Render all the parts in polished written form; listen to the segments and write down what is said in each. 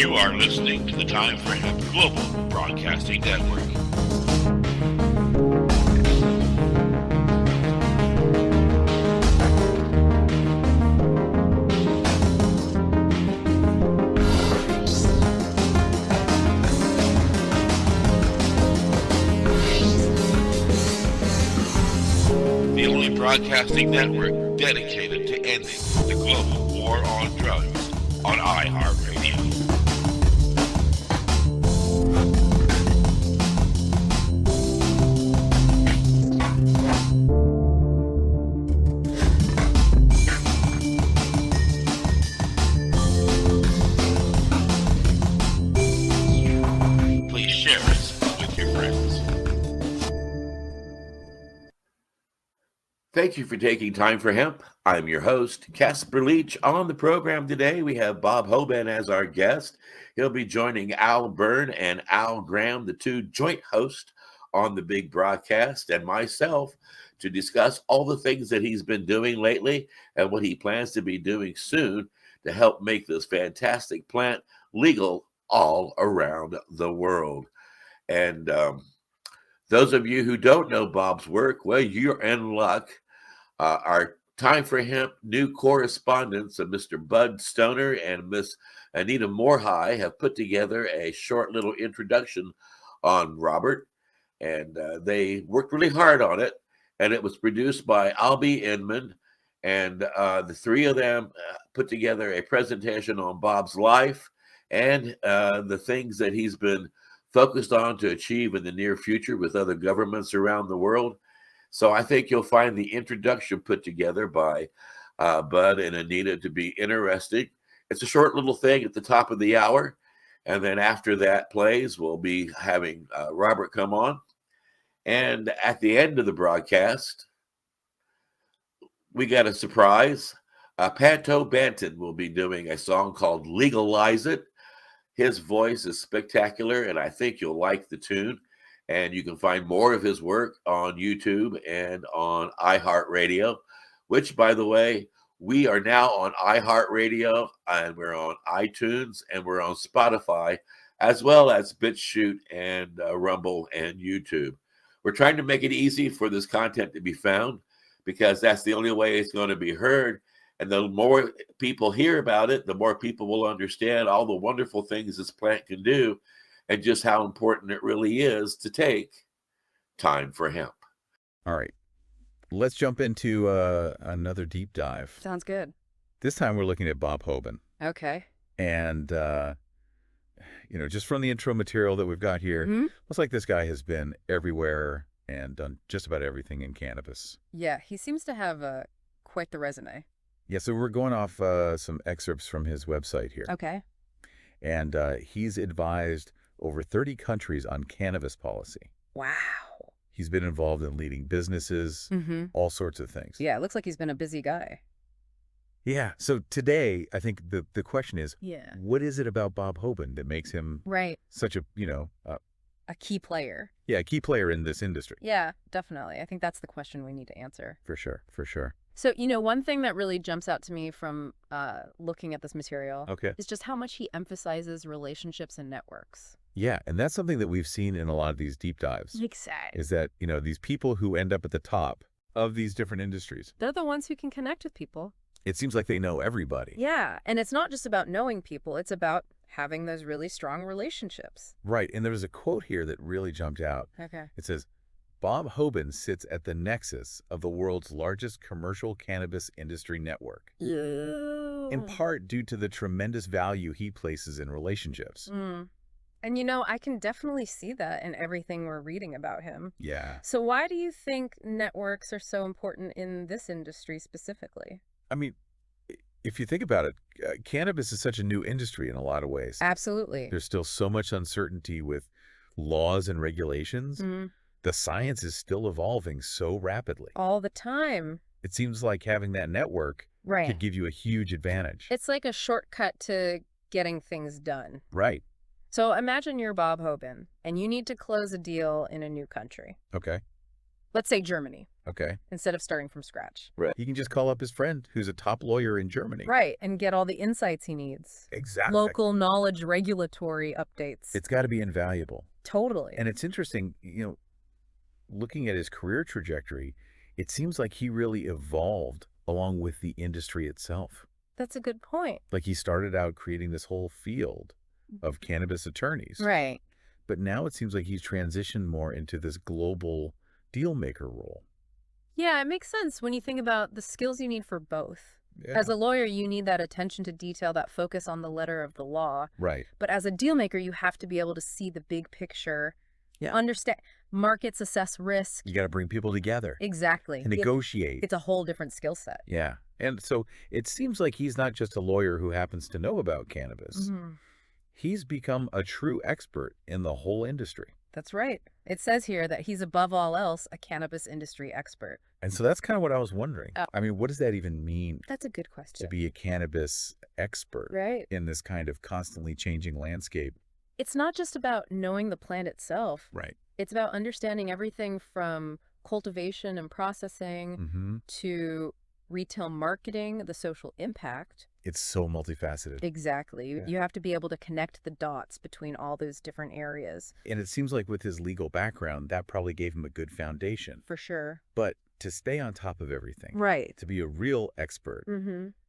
You are listening to the Time for Hemp Global Broadcasting Network. The only broadcasting network dedicated to ending the global war on drugs on iHeartRadio. Please share us with your friends. Thank you for taking time for hemp. I'm your host, Casper Leitch. On the program today, we have Bob Hoban as our guest. He'll be joining Al Byrne and Al Graham, the two joint hosts on the big broadcast, and myself to discuss all the things that he's been doing lately and what he plans to be doing soon to help make this fantastic plant legal all around the world. And those of you who don't know Bob's work, well, you're in luck. Our Time for Hemp new correspondents of Mr. Bud Stoner and Miss Anita Morehigh have put together a short little introduction on Robert, and they worked really hard on it, and it was produced by Albie Inman, and the three of them put together a presentation on Bob's life and the things that he's been focused on to achieve in the near future with other governments around the world. So I think you'll find the introduction put together by Bud and Anita to be interesting. It's a short little thing at the top of the hour. And then after that plays, we'll be having Robert come on. And at the end of the broadcast, we got a surprise. Panto Banton will be doing a song called Legalize It. His voice is spectacular, and I think you'll like the tune. And you can find more of his work on YouTube and on iHeartRadio, which, by the way, we are now on iHeartRadio, and we're on iTunes, and we're on Spotify, as well as BitChute and Rumble and YouTube. We're trying to make it easy for this content to be found because that's the only way it's going to be heard. And the more people hear about it, the more people will understand all the wonderful things this plant can do and just how important it really is to take time for hemp. All right. Let's jump into another deep dive. Sounds good. This time we're looking at Bob Hoban. Okay. And, just from the intro material that we've got here, looks like this guy has been everywhere and done just about everything in cannabis. Yeah, he seems to have quite the resume. Yeah, so we're going off some excerpts from his website here. Okay. And he's advised over 30 countries on cannabis policy. Wow. He's been involved in leading businesses, all sorts of things. Yeah, it looks like he's been a busy guy. Yeah, so today, I think the question is, Yeah. what is it about Bob Hoban that makes him such a, a key player? Yeah, a key player in this industry. Yeah, definitely. I think that's the question we need to answer. For sure, for sure. So, one thing that really jumps out to me from looking at this material is just how much he emphasizes relationships and networks. Yeah, and that's something that we've seen in a lot of these deep dives. Exactly. Is that, these people who end up at the top of these different industries. They're the ones who can connect with people. It seems like they know everybody. Yeah, and it's not just about knowing people. It's about having those really strong relationships. Right, and there was a quote here that really jumped out. Okay. It says, Bob Hoban sits at the nexus of the world's largest commercial cannabis industry network. Ew. In part due to the tremendous value he places in relationships. And I can definitely see that in everything we're reading about him. Yeah. So why do you think networks are so important in this industry specifically? I mean, if you think about it, cannabis is such a new industry in a lot of ways. Absolutely. There's still so much uncertainty with laws and regulations. The science is still evolving so rapidly. All the time. It seems like having that network could give you a huge advantage. It's like a shortcut to getting things done. Right. So imagine you're Bob Hoban, and you need to close a deal in a new country. Okay. Let's say Germany. Okay. Instead of starting from scratch. Right. He can just call up his friend who's a top lawyer in Germany. Right, and get all the insights he needs. Exactly. Local knowledge, regulatory updates. It's got to be invaluable. Totally. And it's interesting, looking at his career trajectory, it seems like he really evolved along with the industry itself. That's a good point. Like he started out creating this whole field of cannabis attorneys. Right. But now it seems like he's transitioned more into this global deal maker role. Yeah, it makes sense when you think about the skills you need for both. Yeah. As a lawyer, you need that attention to detail, that focus on the letter of the law. Right. But as a deal maker, you have to be able to see the big picture, understand markets, assess risk. You got to bring people together. Exactly. And negotiate. It's a whole different skill set. Yeah. And so it seems like he's not just a lawyer who happens to know about cannabis. Mm-hmm. He's become a true expert in the whole industry. That's right. It says here that he's above all else a cannabis industry expert. And so that's kind of what I was wondering. I mean, what does that even mean? That's a good question. To be a cannabis expert in this kind of constantly changing landscape. It's not just about knowing the plant itself. Right. It's about understanding everything from cultivation and processing to retail marketing, the social impact. It's so multifaceted. Exactly. Yeah. You have to be able to connect the dots between all those different areas. And it seems like with his legal background, that probably gave him a good foundation. For sure. But to stay on top of everything, right, to be a real expert,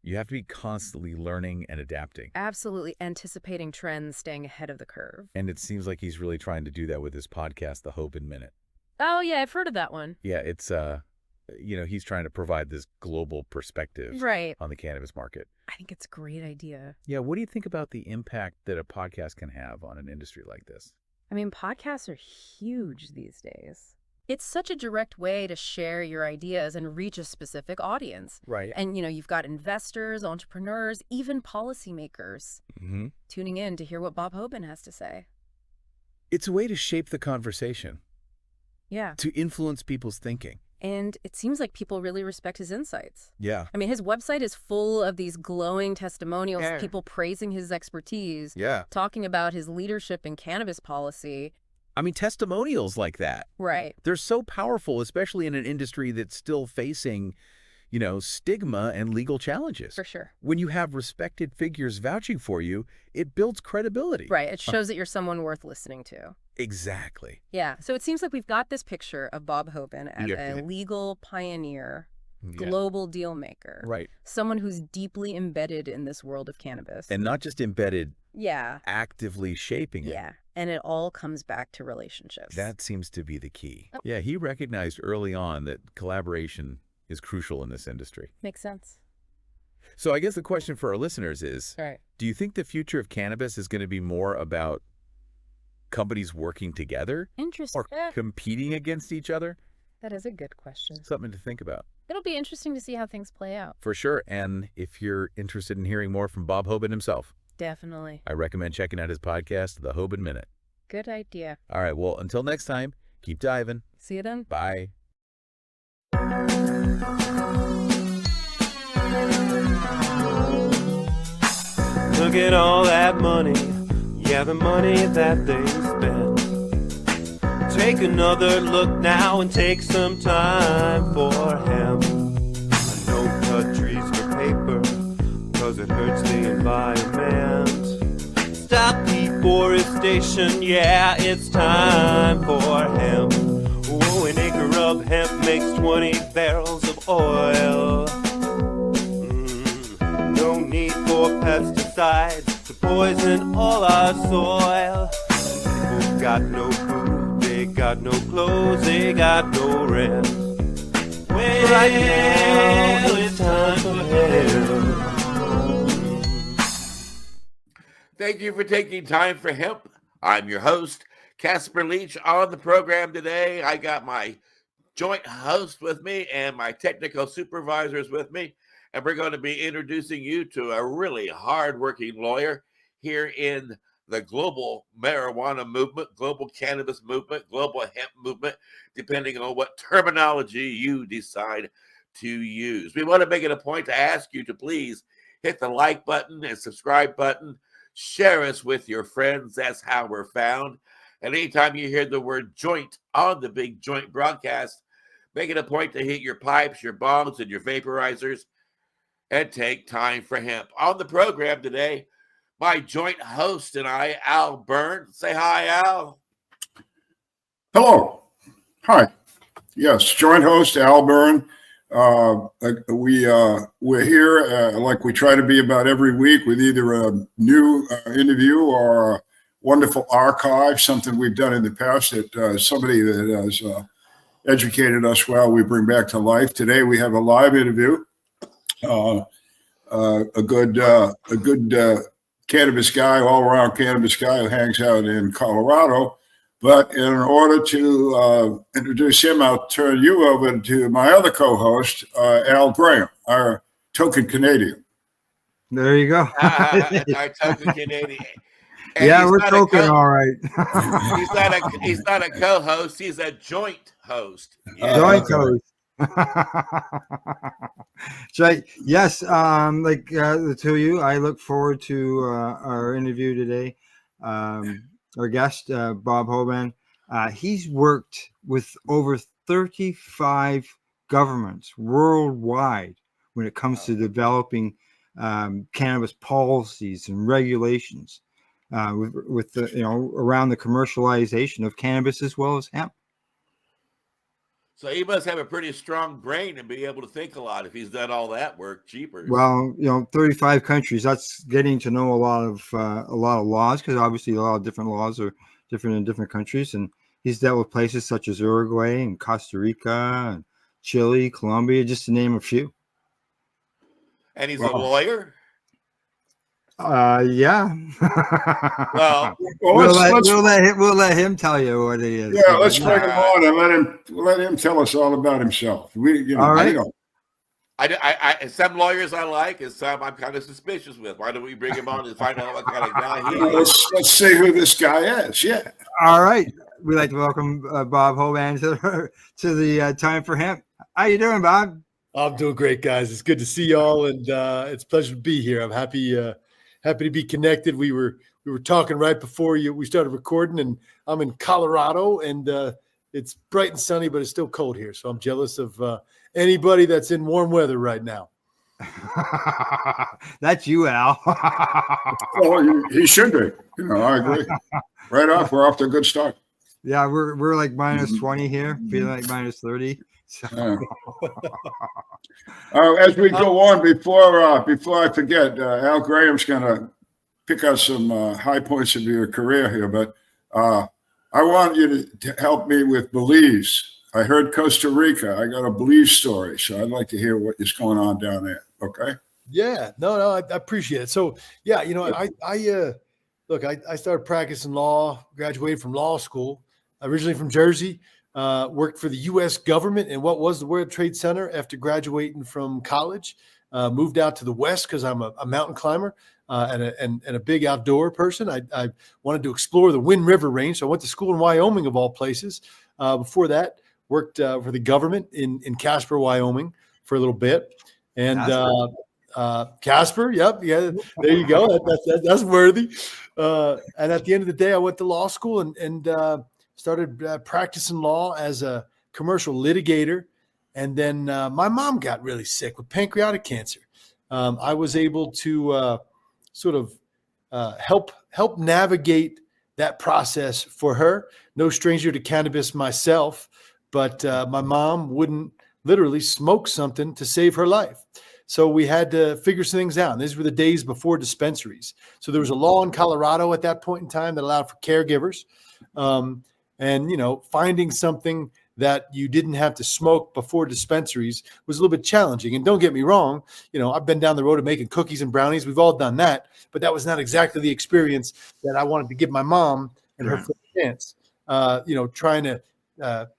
you have to be constantly learning and adapting. Absolutely. Anticipating trends, staying ahead of the curve. And it seems like he's really trying to do that with his podcast, The Hoban Minute. Oh, yeah, I've heard of that one. Yeah, it's, he's trying to provide this global perspective on the cannabis market. I think it's a great idea. Yeah, what do you think about the impact that a podcast can have on an industry like this? I mean, podcasts are huge these days. It's such a direct way to share your ideas and reach a specific audience. Right. And, you've got investors, entrepreneurs, even policymakers tuning in to hear what Bob Hoban has to say. It's a way to shape the conversation. Yeah. To influence people's thinking. And it seems like people really respect his insights. Yeah. I mean, his website is full of these glowing testimonials, people praising his expertise, talking about his leadership in cannabis policy. I mean, testimonials like that. Right. They're so powerful, especially in an industry that's still facing, stigma and legal challenges. For sure. When you have respected figures vouching for you, it builds credibility. Right. It shows that you're someone worth listening to. Exactly. Yeah. So it seems like we've got this picture of Bob Hoban as a legal pioneer, global deal maker. Right. Someone who's deeply embedded in this world of cannabis. And not just embedded. Yeah. Actively shaping it. Yeah. And it all comes back to relationships. That seems to be the key. Oh. Yeah. He recognized early on that collaboration is crucial in this industry. Makes sense. So I guess the question for our listeners is, right, do you think the future of cannabis is going to be more about companies working together? Interesting. Or competing against each other? That is a good question. Something to think about. It'll be interesting to see how things play out. For sure. And if you're interested in hearing more from Bob Hoban himself, definitely, I recommend checking out his podcast, The Hoban Minute. Good idea. All right. Well, until next time, keep diving. See you then. Bye. Look at all that money, yeah, the money that they spend. Take another look now and take some time for hemp. I know cut trees for paper, cause it hurts the environment. Stop deforestation, yeah, it's time for hemp. Oh, an acre of hemp makes 20 barrels of oil. No need for pesticides to poison all our soil. People got no food, they got no clothes, they got no rent. Well, right now it's time for hemp. Thank you for taking time for hemp. I'm your host, Casper Leitch. On the program today, I got my joint host with me and my technical supervisors with me. And we're going to be introducing you to a really hardworking lawyer here in the global marijuana movement, global cannabis movement, global hemp movement, depending on what terminology you decide to use. We want to make it a point to ask you to please hit the like button and subscribe button. Share us with your friends. That's how we're found. And anytime you hear the word joint on the Big Joint broadcast, Make it a point to hit your pipes, your bongs, and your vaporizers, and take time for hemp. On the program today, my joint host and I, Al Byrne. Say hi, Al. Hello. Hi. Yes, joint host Al Byrne. We're here like we try to be about every week with either a new interview or a wonderful archive, something we've done in the past that somebody that has educated us well, we bring back to life. Today we have a live interview. A good cannabis guy, all-around cannabis guy who hangs out in Colorado. But in order to introduce him, I'll turn you over to my other co-host, Al Graham, our token Canadian. There you go. Our token Canadian. And yeah, we're token all right. he's not a co-host. He's a joint host. Yeah. Joint host. So yes, like the two of you, I look forward to our interview today. Our guest, Bob Hoban, he's worked with over 35 governments worldwide when it comes to developing cannabis policies and regulations with the, around the commercialization of cannabis as well as hemp. So he must have a pretty strong brain and be able to think a lot if he's done all that work. Jeepers. Well, 35 countries. That's getting to know a lot of laws, because obviously a lot of different laws are different in different countries. And he's dealt with places such as Uruguay and Costa Rica and Chile, Colombia, just to name a few. And he's a lawyer. Yeah. Well, we'll let him tell you what he is. Yeah, let's bring him on and let him tell us all about himself. All right. I some lawyers I like, and some I'm kind of suspicious with. Why don't we bring him on and find out what kind of guy he is? Let's see who this guy is. Yeah. All right. We'd like to welcome Bob Hoban to the Time for Hemp. How you doing, Bob? I'm doing great, guys. It's good to see y'all, and it's a pleasure to be here. I'm happy to be connected. We were talking right before we started recording, and I'm in Colorado, and it's bright and sunny, but it's still cold here. So I'm jealous of anybody that's in warm weather right now. That's you, Al. Well, he should be. I agree. Right off, we're off to a good start. Yeah, we're like minus 20 here, feeling like minus 30. So. As we go on, before I forget, Al Graham's going to pick out some high points of your career here, but I want you to help me with Belize. I heard Costa Rica. I got a Belize story, so I'd like to hear what is going on down there. Okay? Yeah, no, I appreciate it. So, yeah, I started practicing law, graduated from law school, originally from Jersey. Worked for the U.S. government in what was the World Trade Center after graduating from college. Moved out to the West because I'm a mountain climber and a big outdoor person. I wanted to explore the Wind River Range, so I went to school in Wyoming, of all places. Before that, worked for the government in Casper, Wyoming, for a little bit. And Casper, yep, yeah, there you go. That's worthy. And at the end of the day, I went to law school and started practicing law as a commercial litigator. And then my mom got really sick with pancreatic cancer. I was able to sort of help navigate that process for her. No stranger to cannabis myself, but my mom wouldn't literally smoke something to save her life. So we had to figure some things out. And these were the days before dispensaries. So there was a law in Colorado at that point in time that allowed for caregivers. And, finding something that you didn't have to smoke before dispensaries was a little bit challenging. And don't get me wrong, I've been down the road of making cookies and brownies. We've all done that. But that was not exactly the experience that I wanted to give my mom and her first chance, trying to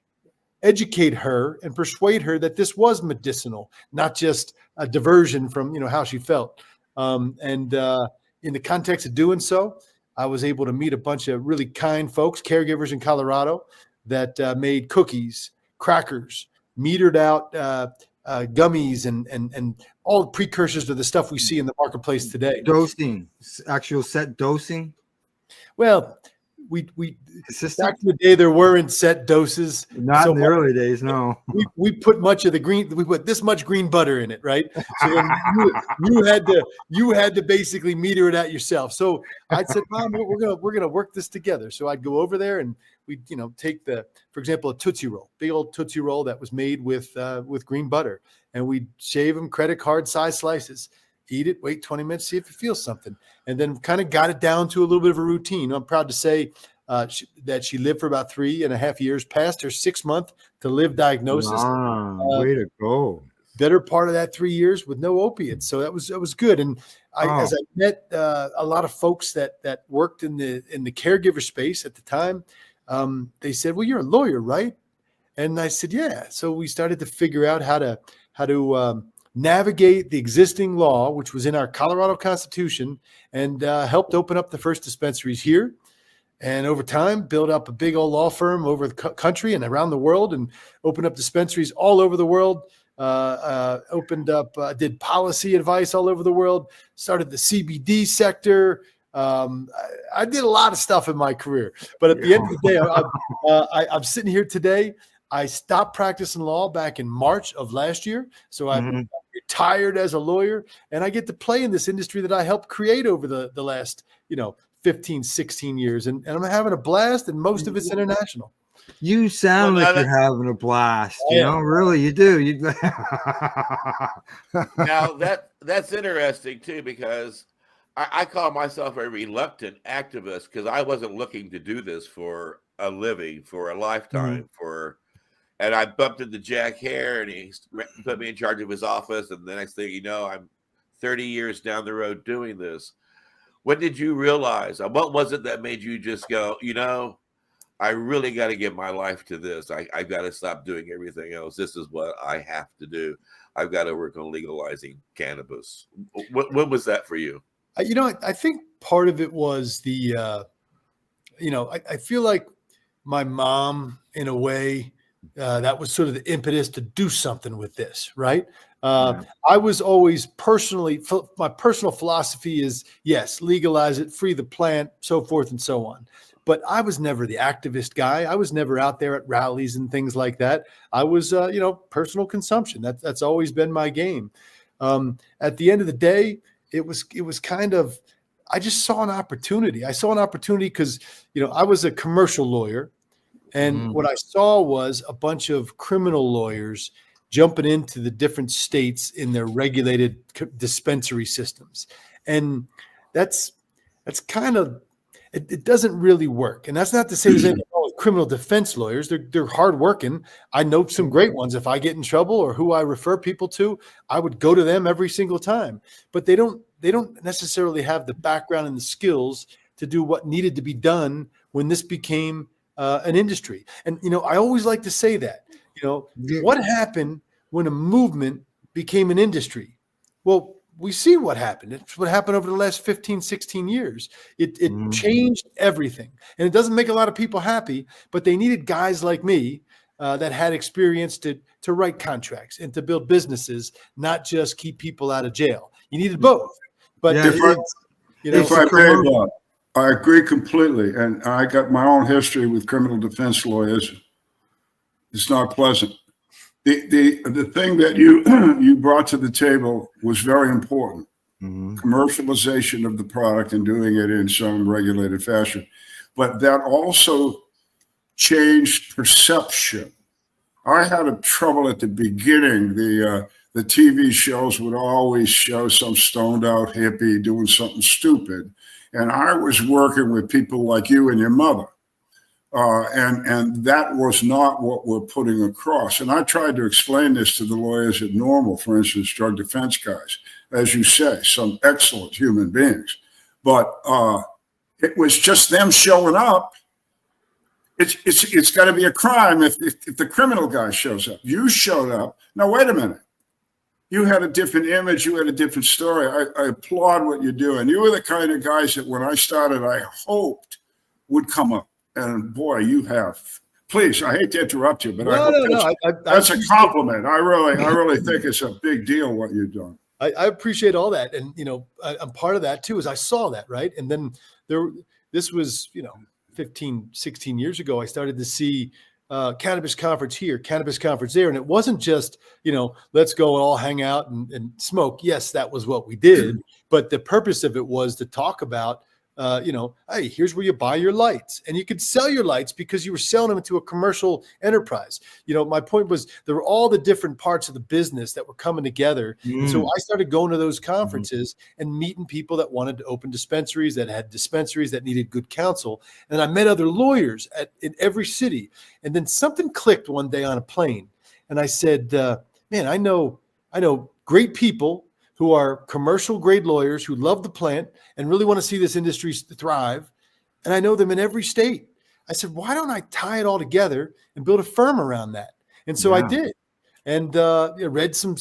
educate her and persuade her that this was medicinal, not just a diversion from, how she felt. And in the context of doing so, I was able to meet a bunch of really kind folks, caregivers in Colorado, that made cookies, crackers, metered out gummies, and all the precursors to the stuff we see in the marketplace today. Dosing, actual set dosing. Well, we Consistent? back in the day there weren't set doses. Not in the early days, no. We put we put this much green butter in it, right? So then you had to basically meter it out yourself. So I said, Mom, we're gonna work this together. So I'd go over there and we'd take for example, a Tootsie Roll, big old Tootsie Roll that was made with green butter, and we'd shave them credit card size slices. Eat it, wait 20 minutes, see if you feel something, and then kind of got it down to a little bit of a routine. I'm proud to say that she lived for about 3.5 years, past her 6-month to live diagnosis. Wow, way to go. Better part of that 3 years with no opiates. So that was good. And as I met a lot of folks that worked in the caregiver space at the time, they said, well, you're a lawyer, right? And I said, yeah. So we started to figure out how to navigate the existing law, which was in our Colorado Constitution, and helped open up the first dispensaries here. And over time, build up a big old law firm over the country and around the world, and opened up dispensaries all over the world. Did policy advice all over the world, started the CBD sector. I did a lot of stuff in my career, but at the end of the day, I'm sitting here today. I stopped practicing law back in March of last year. So I'm retired as a lawyer, and I get to play in this industry that I helped create over the last, 15, 16 years. And I'm having a blast, and most of it's international. You sound like you're having a blast. Really, you do. Now that's interesting too, because I call myself a reluctant activist, because I wasn't looking to do this for a living, for a lifetime, and I bumped into Jack Hare, and he put me in charge of his office. And the next thing you know, I'm 30 years down the road doing this. When did you realize, what was it that made you just go, I really got to give my life to this. I've got to stop doing everything else. This is what I have to do. I've got to work on legalizing cannabis. What was that for you? I think part of it was I feel like my mom, in a way, that was sort of the impetus to do something with this, right? I was always my personal philosophy is, yes, legalize it, free the plant, so forth and so on. But I was never the activist guy. I was never out there at rallies and things like that. I was, personal consumption. That's always been my game. At the end of the day, it was kind of, I just saw an opportunity. I saw an opportunity because, I was a commercial lawyer. And what I saw was a bunch of criminal lawyers jumping into the different states in their regulated dispensary systems. And that's kind of, it doesn't really work. And that's not to say there's anything wrong with criminal defense lawyers. They're hardworking. I know some great ones. If I get in trouble or who I refer people to, I would go to them every single time. But they don't necessarily have the background and the skills to do what needed to be done when this became an industry. And, I always like to say that, what happened when a movement became an industry? Well, we see what happened. It's what happened over the last 15, 16 years. It changed everything. And it doesn't make a lot of people happy, but they needed guys like me that had experience to write contracts and to build businesses, not just keep people out of jail. You needed both. But if I may, Bob, I agree completely. And I got my own history with criminal defense lawyers. It's not pleasant. The thing that you brought to the table was very important. Commercialization of the product and doing it in some regulated fashion. But that also changed perception. I had a trouble at the beginning. The TV shows would always show some stoned out hippie doing something stupid. And I was working with people like you and your mother. And that was not what we're putting across. And I tried to explain this to the lawyers at Normal, for instance, drug defense guys, as you say, some excellent human beings. But it was just them showing up. It's got to be a crime if the criminal guy shows up. You showed up. Now, wait a minute. You had a different image. You had a different story. I applaud what you're doing. You were the kind of guys that when I started, I hoped would come up. And boy, you have. Please, I hate to interrupt you, but that's a compliment. I really think it's a big deal what you've done. I appreciate all that, and I'm part of that too. Is I saw that, right, and then this was 15, 16 years ago, I started to see cannabis conference here, cannabis conference there. And it wasn't just, let's go and all hang out and smoke. Yes, that was what we did. But the purpose of it was to talk about, hey, here's where you buy your lights. And you could sell your lights because you were selling them to a commercial enterprise. My point was there were all the different parts of the business that were coming together. And so I started going to those conferences and meeting people that wanted to open dispensaries, that had dispensaries that needed good counsel. And I met other lawyers in every city. And then something clicked one day on a plane. And I said, man, I know great people who are commercial grade lawyers who love the plant and really want to see this industry thrive. And I know them in every state. I said, why don't I tie it all together and build a firm around that? And so I did. And read some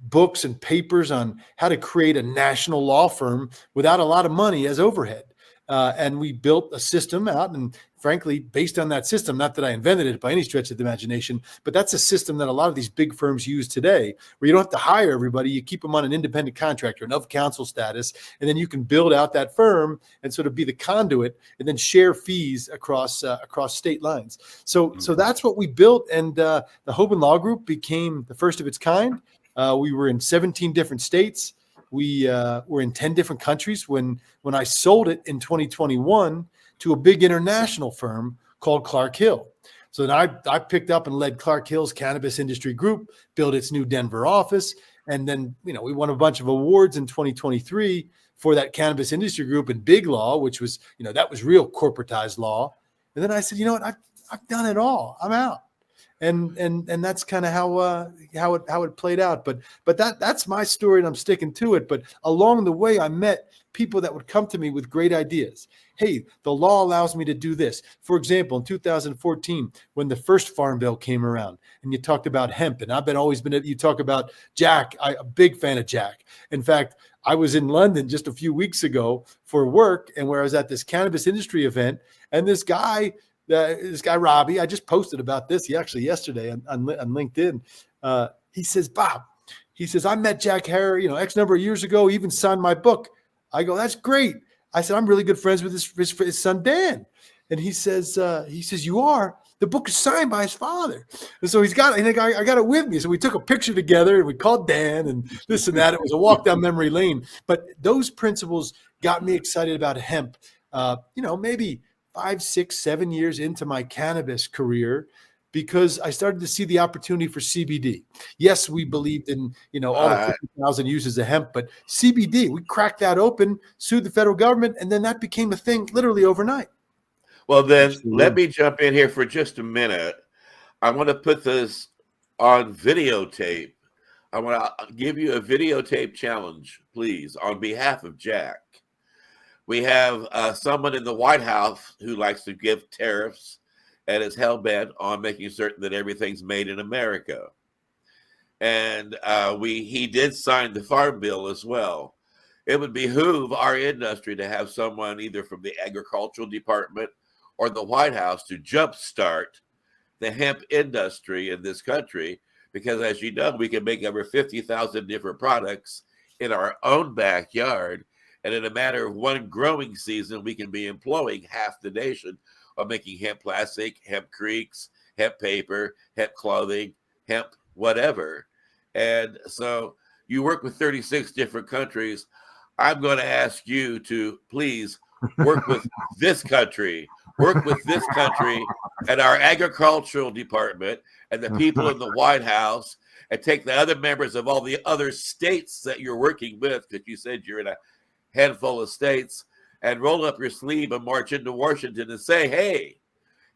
books and papers on how to create a national law firm without a lot of money as overhead. And we built a system out, and frankly, based on that system, not that I invented it by any stretch of the imagination, but that's a system that a lot of these big firms use today, where you don't have to hire everybody. You keep them on an independent contractor, an of counsel status, and then you can build out that firm and sort of be the conduit and then share fees across state lines. So that's what we built. And the Hoban Law Group became the first of its kind. We were in 17 different states. We were in 10 different countries when I sold it in 2021 to a big international firm called Clark Hill. So then I picked up and led Clark Hill's cannabis industry group, built its new Denver office. And then, we won a bunch of awards in 2023 for that cannabis industry group in big law, which was, that was real corporatized law. And then I said, I've done it all. I'm out. And that's kind of how it played out. But that's my story, and I'm sticking to it. But along the way, I met people that would come to me with great ideas. Hey, the law allows me to do this. For example, in 2014, when the first Farm Bill came around, and you talked about hemp, and you talk about Jack. I'm a big fan of Jack. In fact, I was in London just a few weeks ago for work, and where I was at this cannabis industry event, and this guy Robbie, I just posted about this. He actually yesterday on LinkedIn. He says, Bob, I met Jack Harrer, X number of years ago. He even signed my book. I go, that's great. I said, I'm really good friends with his son Dan. And he says, you are. The book is signed by his father. And so I got it with me. So we took a picture together and we called Dan and this and that. It was a walk down memory lane. But those principles got me excited about hemp. Maybe 5, 6, 7 years into my cannabis career, because I started to see the opportunity for CBD. Yes, we believed in, all the 50,000 uses of hemp, but CBD, we cracked that open, sued the federal government, and then that became a thing literally overnight. Well, then let me jump in here for just a minute. I want to put this on videotape. I want to give you a videotape challenge, please, on behalf of Jack. We have someone in the White House who likes to give tariffs and is hell-bent on making certain that everything's made in America. And he did sign the Farm Bill as well. It would behoove our industry to have someone either from the Agricultural Department or the White House to jumpstart the hemp industry in this country, because as you know, we can make over 50,000 different products in our own backyard. And in a matter of one growing season, we can be employing half the nation on making hemp plastic, hemp creeks, hemp paper, hemp clothing, hemp whatever. And so you work with 36 different countries. I'm going to ask you to please work with this country, and our agricultural department and the people in the White House, and take the other members of all the other states that you're working with, because you said you're in a handful of states, and roll up your sleeve and march into Washington and say, hey,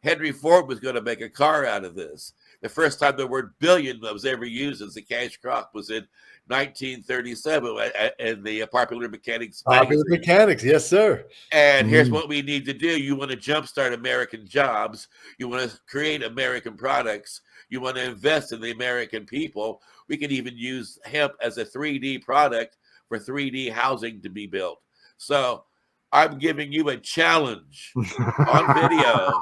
Henry Ford was going to make a car out of this. The first time the word billion was ever used as a cash crop was in 1937 in the Popular Mechanics magazine. Popular Mechanics, yes, sir. And here's what we need to do. You want to jumpstart American jobs. You want to create American products. You want to invest in the American people. We can even use hemp as a 3D product for 3D housing to be built. So I'm giving you a challenge on video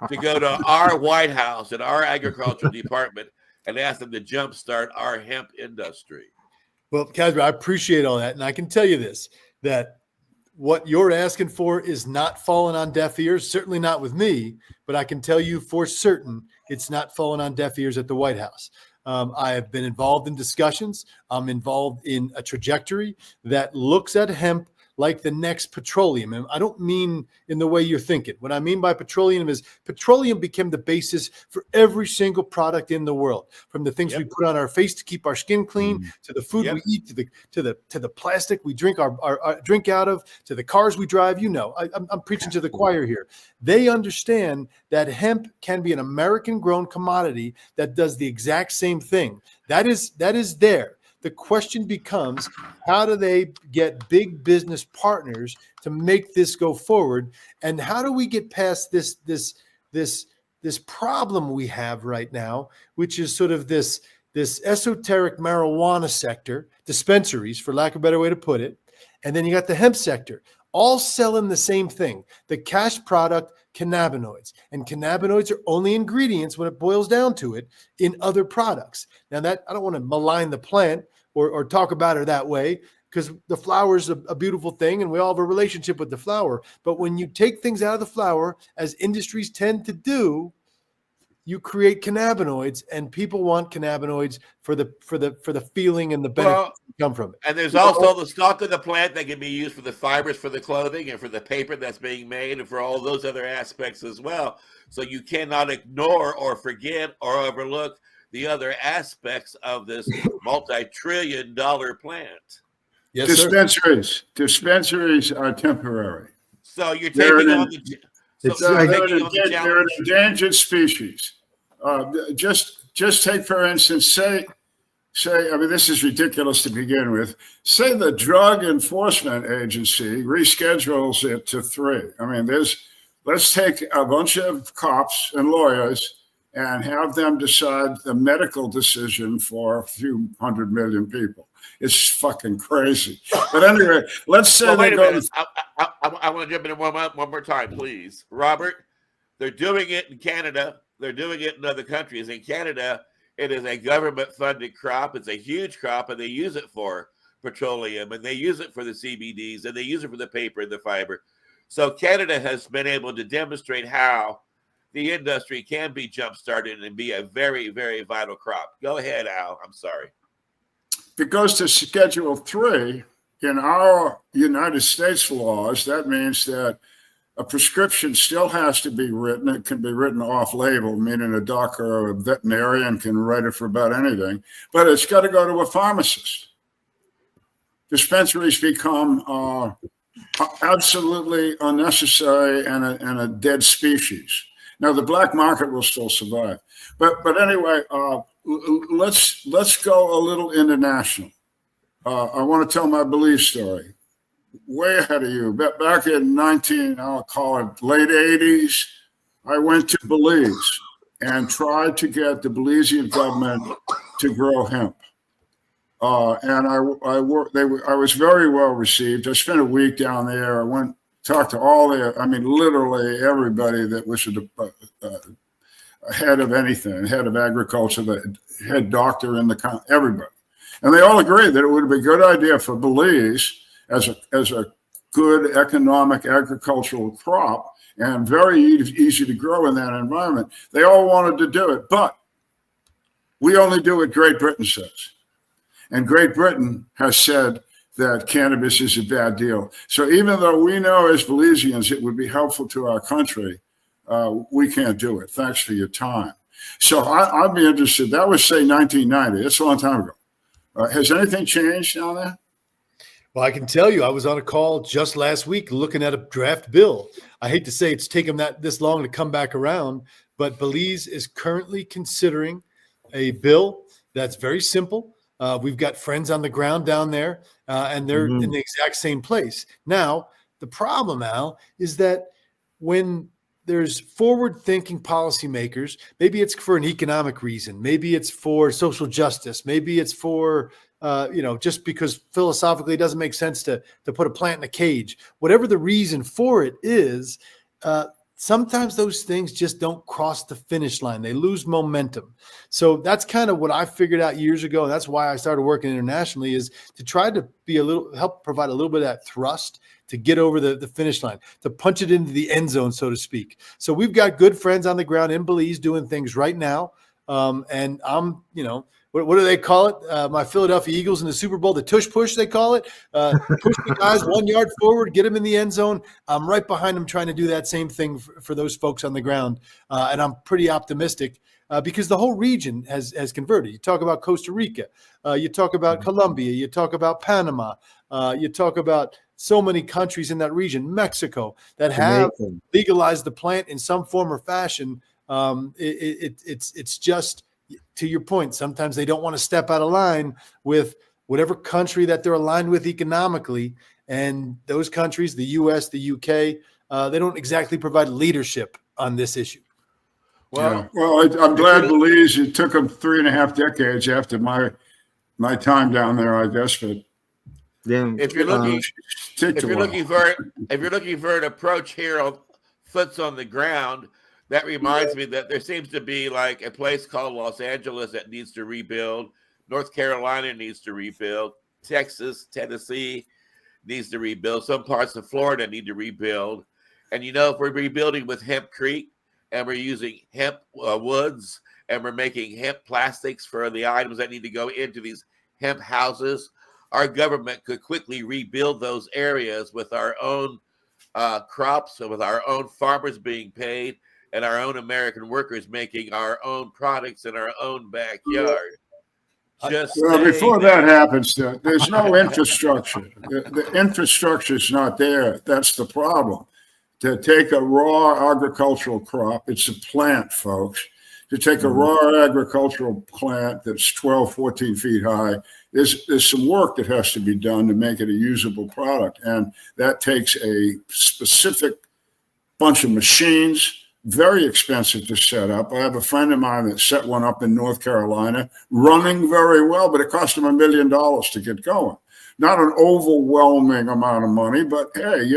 to go to our White House and our agricultural department and ask them to jumpstart our hemp industry. Well, Casper, I appreciate all that. And I can tell you this, that what you're asking for is not falling on deaf ears, certainly not with me, but I can tell you for certain it's not falling on deaf ears at the White House. I have been involved in discussions. I'm involved in a trajectory that looks at hemp like the next petroleum. And I don't mean in the way you're thinking. What I mean by petroleum is petroleum became the basis for every single product in the world, from the things we put on our face to keep our skin clean, to the food we eat, to the plastic we drink our drink out of, to the cars we drive. You know, I'm preaching to the choir here. They understand that hemp can be an American-grown commodity that does the exact same thing. That is there. The question becomes, how do they get big business partners to make this go forward? And how do we get past this problem we have right now, which is sort of this esoteric marijuana sector, dispensaries, for lack of a better way to put it. And then you got the hemp sector, all selling the same thing, the cash product, cannabinoids. And cannabinoids are only ingredients, when it boils down to it, in other products. Now, that I don't want to malign the plant or talk about her that way, because the flower is a beautiful thing and we all have a relationship with the flower. But when you take things out of the flower, as industries tend to do, you create cannabinoids, and people want cannabinoids for the feeling and the benefits that come from it. And there's also the stalk of the plant that can be used for the fibers for the clothing and for the paper that's being made and for all those other aspects as well. So you cannot ignore or forget or overlook the other aspects of this multi-trillion-dollar plant. Yes, Dispensaries are temporary. So you're taking on the they're an endangered species. Just take, for instance, say, I mean, this is ridiculous to begin with. Say the Drug Enforcement Agency reschedules it to 3. I mean, let's take a bunch of cops and lawyers and have them decide the medical decision for a few 100 million people. It's fucking crazy. But anyway, let's say wait a minute. I want to jump in one more time, please. Robert, they're doing it in Canada. They're doing it in other countries. In Canada, it is a government-funded crop. It's a huge crop, and they use it for petroleum, and they use it for the CBDs, and they use it for the paper and the fiber. So Canada has been able to demonstrate how the industry can be jump-started and be a very, very vital crop. Go ahead, Al. I'm sorry. If it goes to Schedule 3, in our United States laws, that means that a prescription still has to be written. It can be written off-label, meaning a doctor or a veterinarian can write it for about anything, but it's got to go to a pharmacist. Dispensaries become absolutely unnecessary and a dead species. Now, the black market will still survive. But anyway, let's go a little international. I want to tell my Belize story. Way ahead of you. Back in I'll call it late 80s, I went to Belize and tried to get the Belizean government to grow hemp. And I was very well received. I spent a week down there. I went talked to literally everybody that was a head of anything, head of agriculture, the head doctor in the country, everybody. And they all agreed that it would be a good idea for Belize as a good economic agricultural crop and very easy to grow in that environment. They all wanted to do it, but we only do what Great Britain says. And Great Britain has said that cannabis is a bad deal. So even though we know as Belizeans it would be helpful to our country, we can't do it. Thanks for your time. So I'd be interested. That was, say, 1990. That's a long time ago. Has anything changed down there? Well, I can tell you, I was on a call just last week looking at a draft bill. I hate to say it's taken this long to come back around, but Belize is currently considering a bill that's very simple. We've got friends on the ground down there, and they're in the exact same place. Now, the problem, Al, is that when there's forward-thinking policymakers, maybe it's for an economic reason, maybe it's for social justice, maybe it's for just because philosophically it doesn't make sense to put a plant in a cage. Whatever the reason for it is, sometimes those things just don't cross the finish line. They lose momentum. So that's kind of what I figured out years ago. And that's why I started working internationally, is to try to help provide a little bit of that thrust to get over the finish line, to punch it into the end zone, so to speak. So we've got good friends on the ground in Belize doing things right now. And I'm, what do they call it? My Philadelphia Eagles in the Super Bowl, the tush push, they call it. Push the guys 1 yard forward, get them in the end zone. I'm right behind them trying to do that same thing for those folks on the ground. And I'm pretty optimistic because the whole region has converted. You talk about Costa Rica, you talk about Colombia, you talk about Panama, you talk about so many countries in that region, Mexico, that have legalized the plant in some form or fashion. It's just, to your point, sometimes they don't want to step out of line with whatever country that they're aligned with economically. And those countries, the US, the UK, they don't exactly provide leadership on this issue. Well, I'm glad Belize, it took them 3.5 decades after my time down there, I guess. But if you're looking for an approach here on foots on the ground, that reminds me that there seems to be like a place called Los Angeles that needs to rebuild. North Carolina needs to rebuild. Texas, Tennessee needs to rebuild. Some parts of Florida need to rebuild. And, if we're rebuilding with Hemp Creek and we're using hemp woods and we're making hemp plastics for the items that need to go into these hemp houses, our government could quickly rebuild those areas with our own crops, with our own farmers being paid, and our own American workers making our own products in our own backyard. Before that happens, there's no infrastructure. The infrastructure is not there. That's the problem. To take a raw agricultural crop, it's a plant, folks. To take a raw agricultural plant that's 12, 14 feet high, there's some work that has to be done to make it a usable product. And that takes a specific bunch of machines, very expensive to set up. I have a friend of mine that set one up in North Carolina, running very well, but it cost him $1 million to get going. Not an overwhelming amount of money, but hey,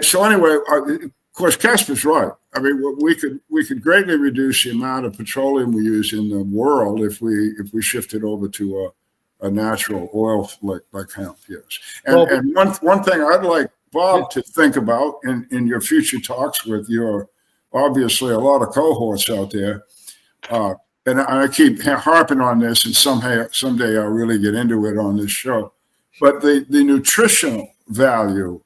so anyway, of course, Casper's right. I mean, we could greatly reduce the amount of petroleum we use in the world if we shifted over to a natural oil like hemp. Yes, and one thing I'd like Bob to think about in your future talks with your, obviously, a lot of cohorts out there. And I keep harping on this, and someday I'll really get into it on this show. But the nutritional value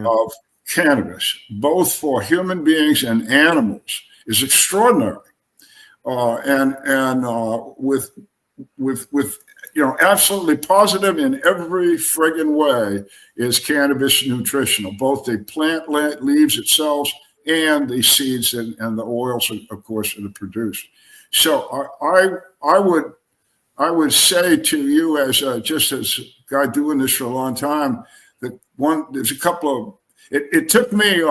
of cannabis, both for human beings and animals, is extraordinary. With absolutely positive in every friggin' way is cannabis nutritional, both the plant leaves itself and the seeds and the oils, of course, that are produced. So I would say to you, as just as a guy doing this for a long time, that there's a couple of it took me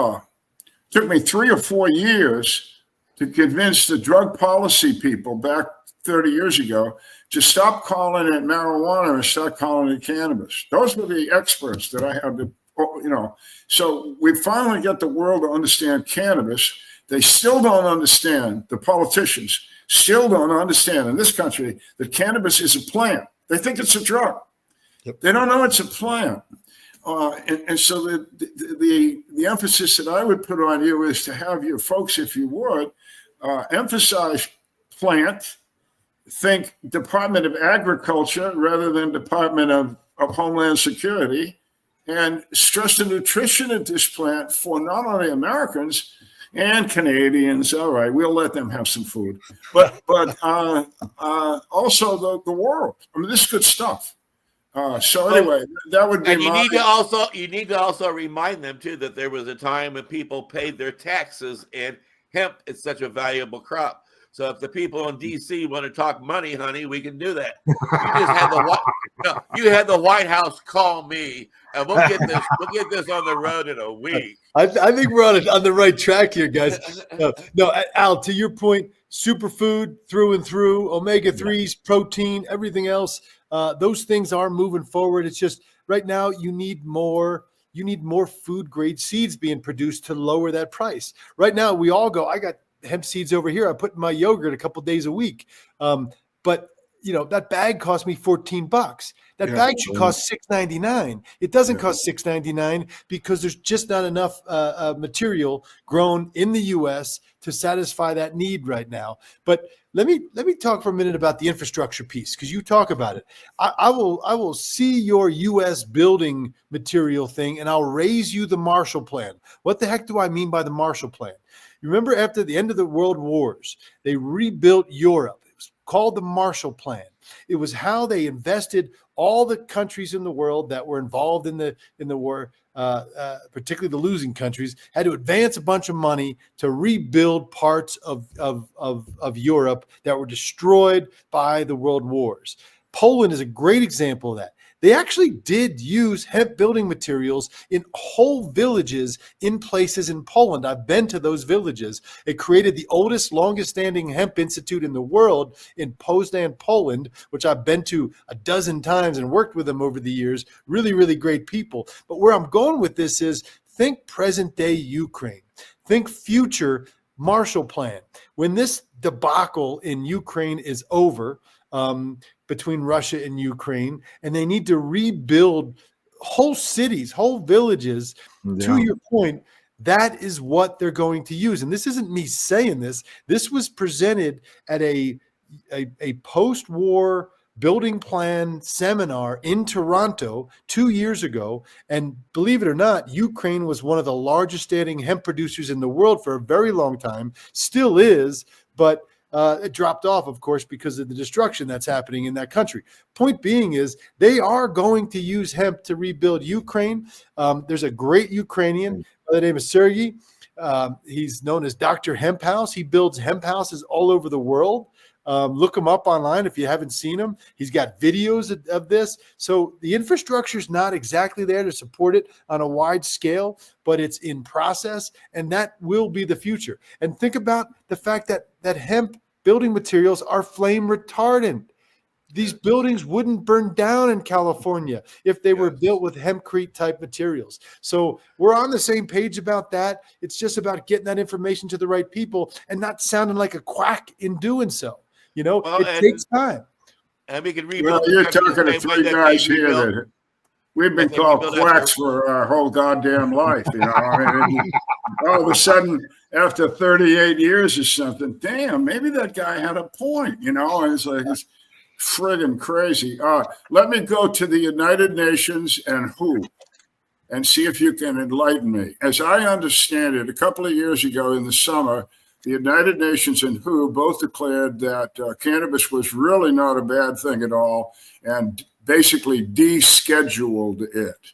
3 or 4 years to convince the drug policy people back 30 years ago to stop calling it marijuana and start calling it cannabis. Those were the experts that I had to, So we finally got the world to understand cannabis. They still don't understand, the politicians still don't understand in this country that cannabis is a plant. They think it's a drug. Yep. They don't know it's a plant. And so the emphasis that I would put on you is to have your folks, if you would, emphasize plant, think Department of Agriculture rather than Department of Homeland Security, and stress the nutrition of this plant for not only Americans and Canadians. All right, we'll let them have some food, but also the world. I mean, this is good stuff. So anyway, that would be. And you need to also remind them too that there was a time when people paid their taxes, and hemp is such a valuable crop. So if the people in D.C. want to talk money, honey, we can do that. You had the White House call me, and we'll get this on the road in a week. I think we're on the right track here, guys. No, Al, to your point, superfood through and through, omega-3s, protein, everything else. Those things are moving forward. It's just right now you need more you need more food grade seeds being produced to lower that price. Right now, we all go, I got hemp seeds over here. I put in my yogurt a couple days a week. But that bag cost me $14. That bag should cost $6.99. It doesn't cost $6.99 because there's just not enough material grown in the U.S. to satisfy that need right now. But let me talk for a minute about the infrastructure piece, because you talk about it. I will see your U.S. building material thing, and I'll raise you the Marshall Plan. What the heck do I mean by the Marshall Plan? You remember after the end of the World Wars, they rebuilt Europe. Called the Marshall Plan. It was how they invested all the countries in the world that were involved in the war, particularly the losing countries, had to advance a bunch of money to rebuild parts of Europe that were destroyed by the world wars. Poland is a great example of that. They actually did use hemp building materials in whole villages in places in Poland. I've been to those villages. It created the oldest, longest standing hemp institute in the world in Poznan, Poland, which I've been to a dozen times and worked with them over the years. Really, really great people. But where I'm going with this is think present day Ukraine. Think future Marshall Plan. When this debacle in Ukraine is over, between Russia and Ukraine, and they need to rebuild whole cities, whole villages. To your point, that is what they're going to use. And this isn't me saying this. This was presented at a post-war building plan seminar in Toronto 2 years ago. And believe it or not, Ukraine was one of the largest standing hemp producers in the world for a very long time, still is, but it dropped off, of course, because of the destruction that's happening in that country. Point being is they are going to use hemp to rebuild Ukraine. There's a great Ukrainian by the name of Sergey. He's known as Dr. Hemp House. He builds hemp houses all over the world. Look him up online if you haven't seen him. He's got videos of this. So the infrastructure is not exactly there to support it on a wide scale, but it's in process, and that will be the future. And think about the fact that hemp building materials are flame retardant. These buildings wouldn't burn down in California if they were built with hempcrete type materials. So we're on the same page about that. It's just about getting that information to the right people and not sounding like a quack in doing so. It takes time. And we can rebuild. Well, you're talking to three guys here that we've been called quacks for our whole goddamn life. All of a sudden, after 38 years or something, damn, maybe that guy had a point, and it's like, it's friggin' crazy. Let me go to the United Nations and WHO and see if you can enlighten me. As I understand it, a couple of years ago in the summer, the United Nations and WHO both declared that cannabis was really not a bad thing at all and basically descheduled it.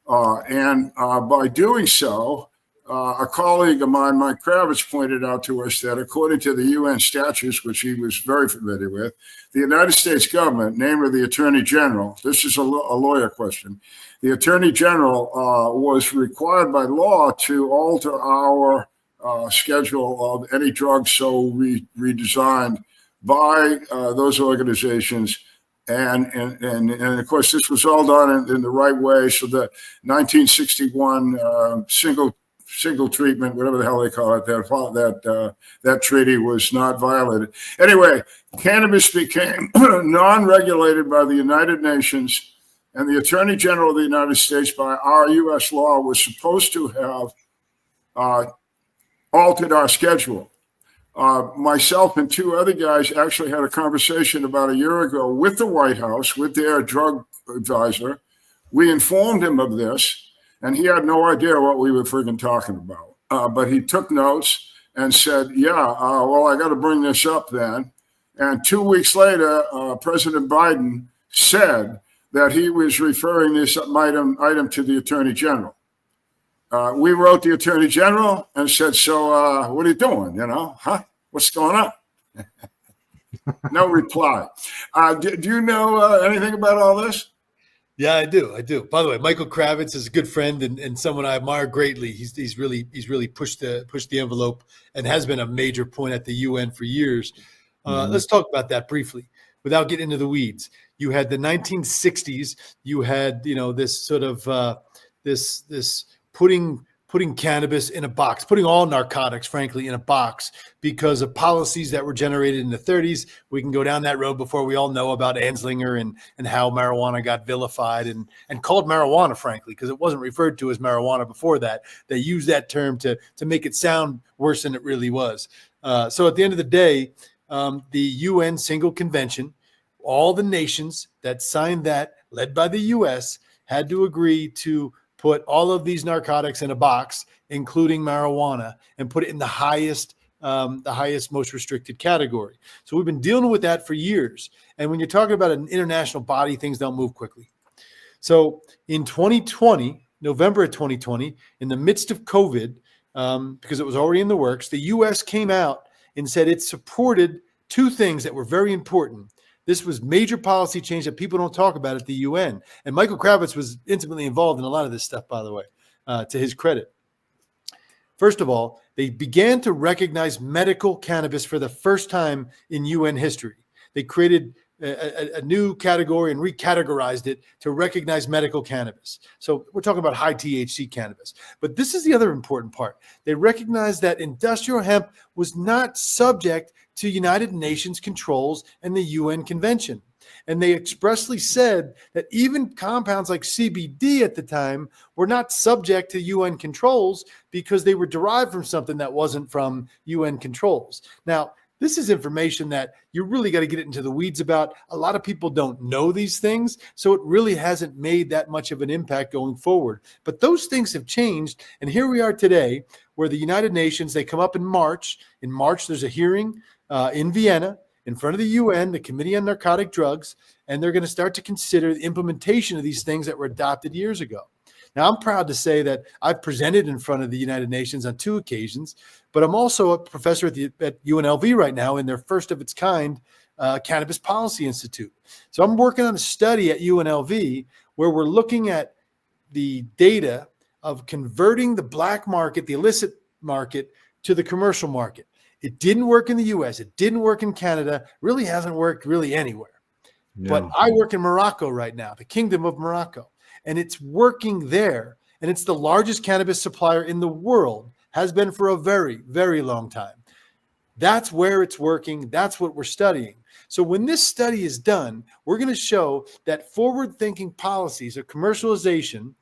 And by doing so, a colleague of mine, Mike Kravitz, pointed out to us that according to the UN statutes, which he was very familiar with, the United States government, namely the Attorney General, this is a lawyer question, the Attorney General was required by law to alter our schedule of any drugs so redesigned by those organizations. And of course, this was all done in the right way. So the 1961 single treatment, whatever the hell they call it, that treaty was not violated. Anyway, cannabis became non-regulated by the United Nations, and the Attorney General of the United States, by our U.S. law, was supposed to have altered our schedule. Myself and two other guys actually had a conversation about a year ago with the White House, with their drug advisor. We informed him of this, and he had no idea what we were friggin' talking about. But he took notes and said, well, I got to bring this up then. And 2 weeks later, President Biden said that he was referring this item to the Attorney General. We wrote the Attorney General and said, so what are you doing? What's going on? No reply. Do you know anything about all this? Yeah, I do. By the way, Michael Kravitz is a good friend and someone I admire greatly. He's really pushed the envelope and has been a major point at the UN for years. Let's talk about that briefly without getting into the weeds. You had the 1960s. You had this sort of this putting cannabis in a box, putting all narcotics, frankly, in a box because of policies that were generated in the 30s. We can go down that road before we all know about Anslinger and how marijuana got vilified and called marijuana, frankly, because it wasn't referred to as marijuana before that. They used that term to make it sound worse than it really was. So at the end of the day, the UN Single Convention, all the nations that signed that, led by the U.S., had to agree to put all of these narcotics in a box, including marijuana, and put it in the highest, most restricted category. So we've been dealing with that for years. And when you're talking about an international body, things don't move quickly. So in 2020, November of 2020, in the midst of COVID, because it was already in the works, the U.S. came out and said it supported two things that were very important. This was major policy change that people don't talk about at the UN. And Michael Kravitz was intimately involved in a lot of this stuff, by the way, to his credit. First of all, they began to recognize medical cannabis for the first time in UN history. They created a new category and recategorized it to recognize medical cannabis. So we're talking about high THC cannabis. But this is the other important part. They recognized that industrial hemp was not subject to United Nations controls and the UN Convention. And they expressly said that even compounds like CBD at the time were not subject to UN controls because they were derived from something that wasn't from UN controls. Now, this is information that you really got to get into the weeds about. A lot of people don't know these things, so it really hasn't made that much of an impact going forward. But those things have changed, and here we are today where the United Nations, they come up in March. In March, there's a hearing in Vienna in front of the UN, the Committee on Narcotic Drugs, and they're going to start to consider the implementation of these things that were adopted years ago. Now, I'm proud to say that I've presented in front of the United Nations on 2 occasions, but I'm also a professor at UNLV right now in their first of its kind Cannabis Policy Institute. So I'm working on a study at UNLV where we're looking at the data of converting the black market, the illicit market, to the commercial market. It didn't work in the US. It didn't work in Canada. Really hasn't worked really anywhere. No. But I work in Morocco right now, the Kingdom of Morocco, and it's working there. And it's the largest cannabis supplier in the world, has been for a very, very long time. That's where it's working. That's what we're studying. So when this study is done, we're going to show that forward-thinking policies of commercialization,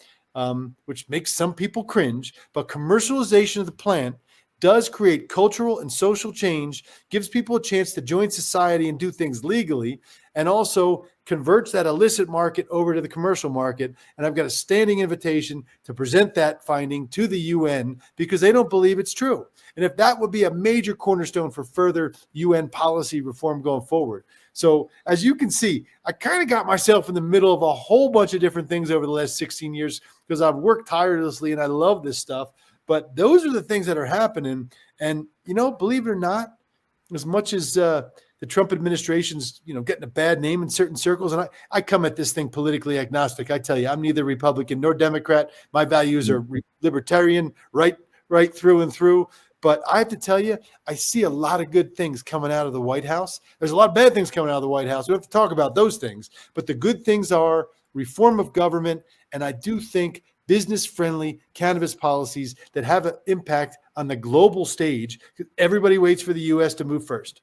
which makes some people cringe, but commercialization of the plant does create cultural and social change, gives people a chance to join society and do things legally, and also converts that illicit market over to the commercial market. And I've got a standing invitation to present that finding to the UN because they don't believe it's true. And if that would be a major cornerstone for further UN policy reform going forward. So as you can see, I kind of got myself in the middle of a whole bunch of different things over the last 16 years because I've worked tirelessly and I love this stuff. But those are the things that are happening. And, you know, believe it or not, as much as the Trump administration's, you know, getting a bad name in certain circles, and I come at this thing politically agnostic. I tell you, I'm neither Republican nor Democrat. My values are libertarian, right through and through. But I have to tell you, I see a lot of good things coming out of the White House. There's a lot of bad things coming out of the White House. We have to talk about those things. But the good things are reform of government, and I do think business-friendly cannabis policies that have an impact on the global stage. Everybody waits for the U.S. to move first.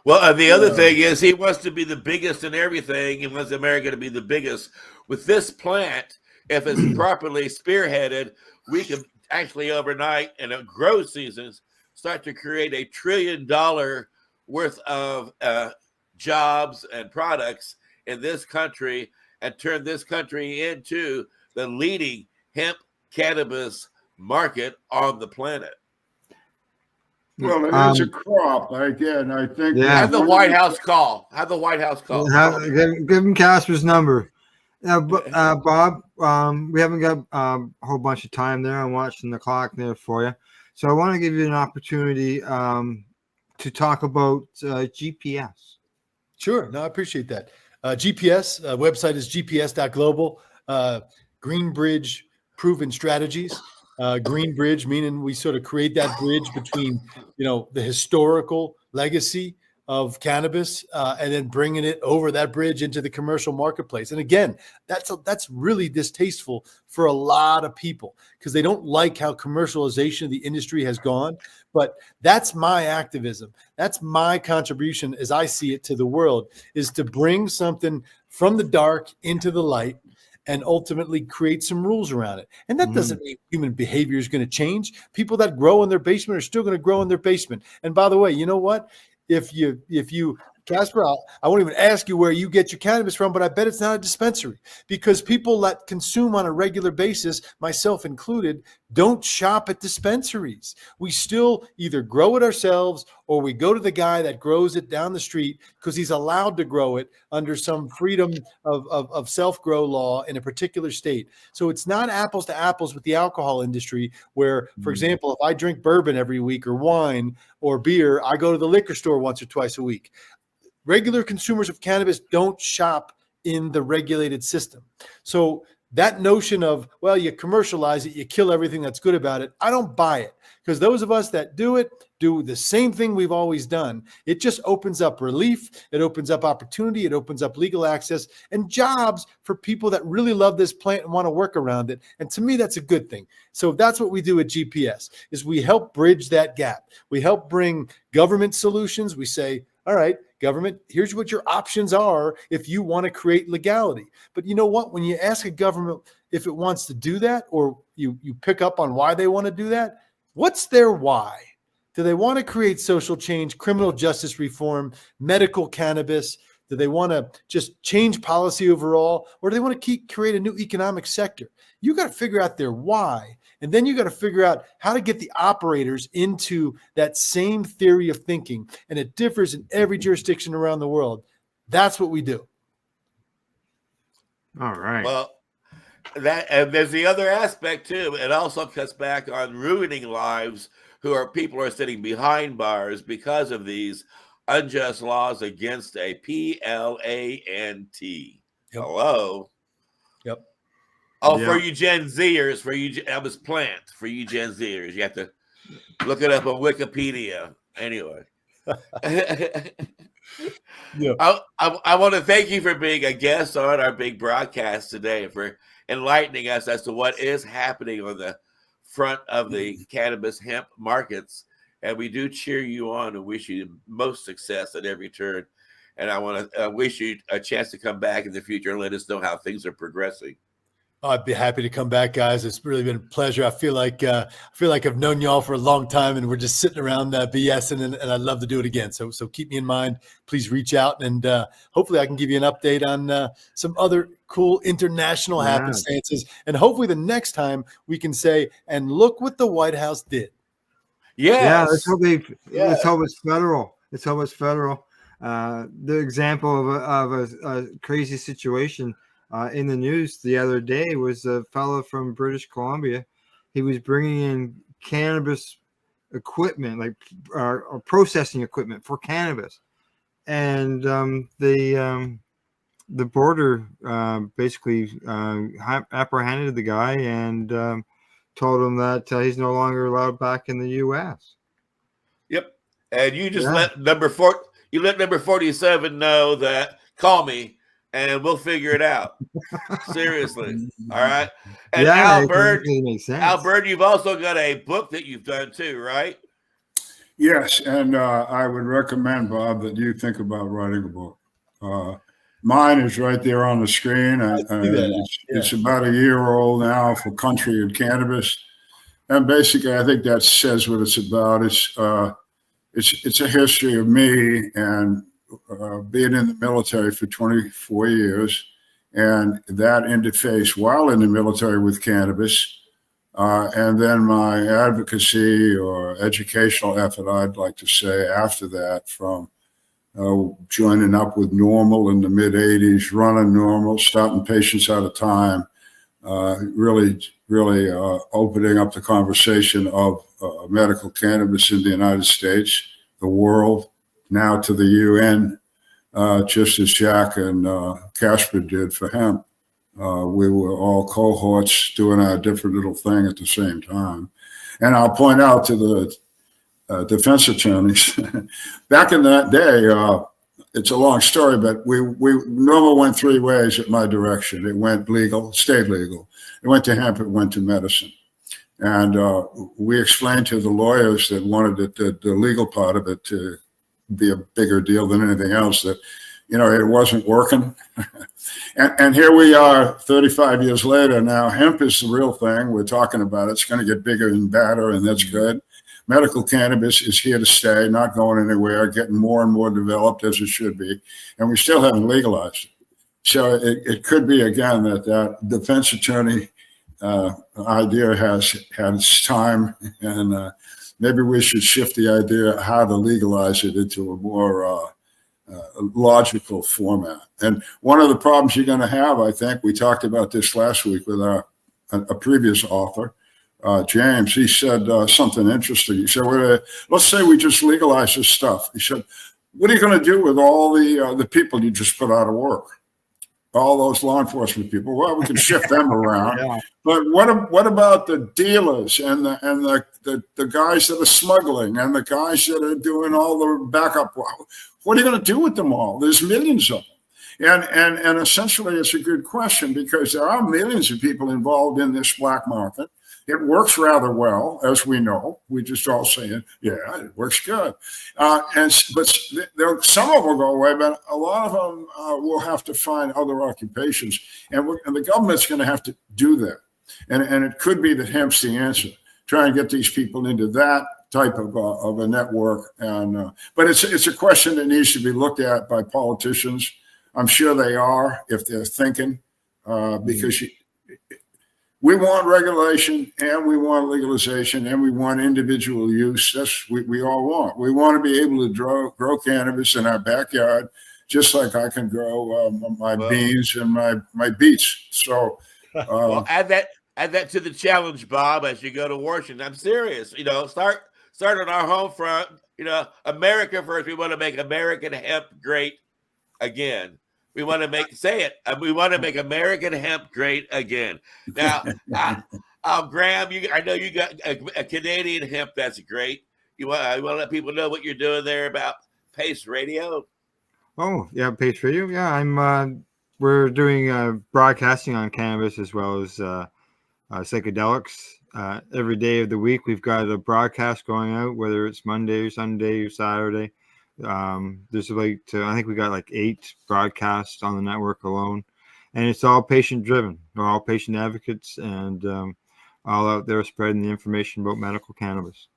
Well, the other thing is he wants to be the biggest in everything. He wants America to be the biggest. With this plant, if it's properly spearheaded, we can actually overnight in a growth seasons start to create $1 trillion worth of jobs and products in this country and turn this country into the leading hemp cannabis market on the planet. Well, it is a crop. Again, I think. Yeah. Have the White House call. Give him Casper's number. Bob, we haven't got a whole bunch of time there. I'm watching the clock there for you. So I want to give you an opportunity to talk about GPS. Sure. No, I appreciate that. GPS, website is gps.global. Greenbridge Proven Strategies. Greenbridge, meaning we sort of create that bridge between, you know, the historical legacy of cannabis and then bringing it over that bridge into the commercial marketplace. And again, that's really distasteful for a lot of people because they don't like how commercialization of the industry has gone. But that's my activism. That's my contribution as I see it to the world, is to bring something from the dark into the light and ultimately create some rules around it. And that doesn't mean human behavior is going to change. People that grow in their basement are still going to grow in their basement. And by the way, you know what? If you Casper, I won't even ask you where you get your cannabis from, but I bet it's not a dispensary, because people that consume on a regular basis, myself included, don't shop at dispensaries. We still either grow it ourselves or we go to the guy that grows it down the street because he's allowed to grow it under some freedom of self-grow law in a particular state. So it's not apples to apples with the alcohol industry where, for example, if I drink bourbon every week or wine or beer, I go to the liquor store once or twice a week. Regular consumers of cannabis don't shop in the regulated system. So that notion of, well, you commercialize it, you kill everything that's good about it, I don't buy it, because those of us that do it do the same thing we've always done. It just opens up relief, it opens up opportunity, it opens up legal access and jobs for people that really love this plant and want to work around it. And to me, that's a good thing. So that's what we do at GPS, is we help bridge that gap. We help bring government solutions. We say, all right, government, here's what your options are if you want to create legality. But you know what? When you ask a government if it wants to do that, or you pick up on why they want to do that, what's their why? Do they want to create social change, criminal justice reform, medical cannabis? Do they want to just change policy overall? Or do they want to create a new economic sector? You got to figure out their why. And then you got to figure out how to get the operators into that same theory of thinking. And it differs in every jurisdiction around the world. That's what we do. All right. Well, and there's the other aspect too. It also cuts back on ruining lives people are sitting behind bars because of these unjust laws against a PLANT. Yep. Hello. Yep. Oh, Yeah. for you Gen Zers, that was plant. For you Gen Zers, you have to look it up on Wikipedia. Anyway. Yeah. I want to thank you for being a guest on our big broadcast today, for enlightening us as to what is happening on the front of the cannabis hemp markets. And we do cheer you on and wish you the most success at every turn. And I want to wish you a chance to come back in the future and let us know how things are progressing. I'd be happy to come back, guys. It's really been a pleasure. I feel like I've known y'all for a long time, and we're just sitting around BSing, and I'd love to do it again. So keep me in mind. Please reach out, and hopefully I can give you an update on some other cool international happenstances. And hopefully the next time we can say, and look what the White House did. Yes. Yeah, let's hope it's federal. Let's hope it's federal. The example of a crazy situation in the news the other day was a fellow from British Columbia. He was bringing in cannabis equipment, like or processing equipment for cannabis, and the border basically apprehended the guy and told him that he's no longer allowed back in the U.S. Yep. And you just let number 47 know that call me and we'll figure it out. Seriously. All right. And Al Byrne, you've also got a book that you've done too, right? Yes. And I would recommend, Bob, that you think about writing a book. Mine is right there on the screen. It's about a year old now, for country and cannabis. And basically, I think that says what it's about. It's a history of me and being in the military for 24 years, and that interface while in the military with cannabis, and then my advocacy or educational effort, I'd like to say, after that, from joining up with Normal in the mid-'80s, running Normal, starting Patients Out of Time, really opening up the conversation of medical cannabis in the United States, the world, now to the UN, just as Jack and Casper did for hemp. We were all cohorts doing our different little thing at the same time. And I'll point out to defense attorneys. Back in that day, it's a long story, but we normally went three ways at my direction. It went legal, stayed legal. It went to hemp, it went to medicine. And we explained to the lawyers that wanted the legal part of it to be a bigger deal than anything else, that, it wasn't working. and here we are 35 years later. Now hemp is the real thing. We're talking about it. It's going to get bigger and badder, and that's good. Medical cannabis is here to stay, not going anywhere, getting more and more developed, as it should be. And we still haven't legalized it. So it could be, again, that defense attorney idea has had its time, and maybe we should shift the idea of how to legalize it into a more logical format. And one of the problems you're going to have, I think, we talked about this last week with a previous author, James. He said something interesting. He said, let's say we just legalize this stuff. He said, what are you going to do with all the people you just put out of work? All those law enforcement people? Well, we can shift them around. Yeah. But what about the dealers and the guys that are smuggling and the guys that are doing all the backup? What are you going to do with them all? There's millions of them. And essentially, it's a good question, because there are millions of people involved in this black market. It works rather well, as we know. We just all saying, yeah, it works good. But some of them will go away, but a lot of them will have to find other occupations. And the government's going to have to do that. And it could be that hemp's the answer. Try and get these people into that type of a network. But it's a question that needs to be looked at by politicians. I'm sure they are, if they're thinking, because we want regulation, and we want legalization, and we want individual use. That's what we all want. We want to be able to grow cannabis in our backyard, just like I can grow my beans and my beets. So, well, add that to the challenge, Bob, as you go to Washington. I'm serious. Start on our home front. America first. We want to make American hemp great again. We want to we want to make American hemp great again. Now, Graham, I know you got a Canadian hemp that's great. You want to let people know what you're doing there about Pace Radio? Oh, yeah, Pace Radio. Yeah, we're doing broadcasting on cannabis as well as psychedelics. Every day of the week, we've got a broadcast going out, whether it's Monday or Sunday or Saturday. There's I think we got 8 broadcasts on the network alone, and it's all patient driven. We're all patient advocates, and all out there spreading the information about medical cannabis.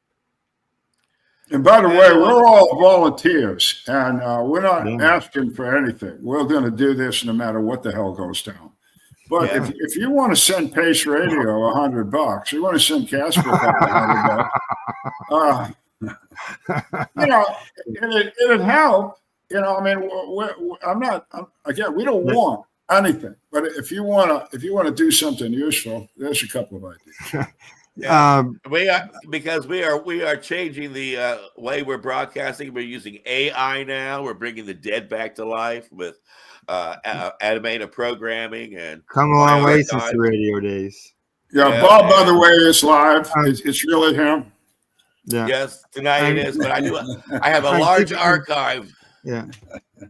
And by the way, we're all volunteers, and we're not asking for anything. We're going to do this no matter what the hell goes down. But if you want to send Pace Radio $100, you want to send Casper $100, it'd help. We don't want anything, but if you want to do something useful, there's a couple of ideas. We are changing the way we're broadcasting. We're using AI now. We're bringing the dead back to life with animated programming, and come a long way since the radio days. Bob, by the way, is live. It's really him. Yeah. Yes, tonight it is, but I have a large archive. Yeah.